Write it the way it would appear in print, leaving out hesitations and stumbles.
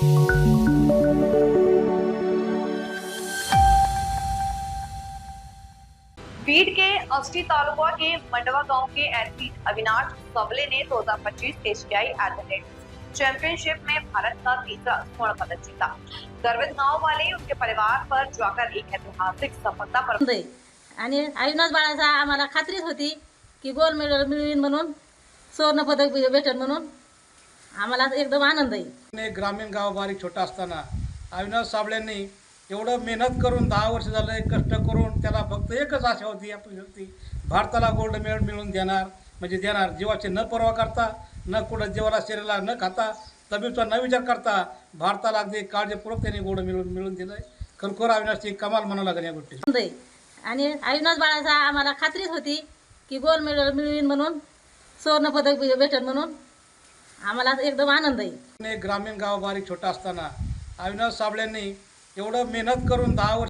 बीड के अस्टी तालुका के मंडवा गांव के एथलीट अविनाश सबले ने 2025 एशियाई एथलेटिक्स चैंपियनशिप में भारत का तीसरा स्वर्ण पदक जीता। गर्वित गांव वाले उनके परिवार पर जाकर एक ऐतिहासिक सफलता पर आणि अविनाश बाळाचा आम्हाला खात्रीच होती की गोल्ड मेडल मिळवीन म्हणून, स्वर्ण पदक भेटेल म्हणून आम्हाला एकदम आनंद आहे। ग्रामीण गाव बारीक छोटा असताना अविनाश साबळेंनी एवढं मेहनत करून 10 वर्ष झाले कष्ट करून त्याला फक्त एकच आशा होती, आपली होती भारताला गोल्ड मेडल मिळवून देणार, म्हणजे देणार। जीवाची न पर्वा करता, न कुठं जीवाला शरीराला न खाता, तब्येतीचा न विचार करता भारताला अगदी काळजीपूर्वक त्यांनी गोल्ड मिळवून दिलंय। खरोखर अविनाशची कमाल म्हणावं लागेल या गोष्टी। आणि अविनाश बाळाचा आम्हाला खात्रीच होती की गोल्ड मेडल मिळवीन म्हणून, स्वर्ण पदक भेटेल म्हणून आम्हाला एकदम आनंद आहे। ग्रामीण गाव बारीक छोटा असताना अविनाश साबळेंनी एवढं मेहनत करून 10 वर्ष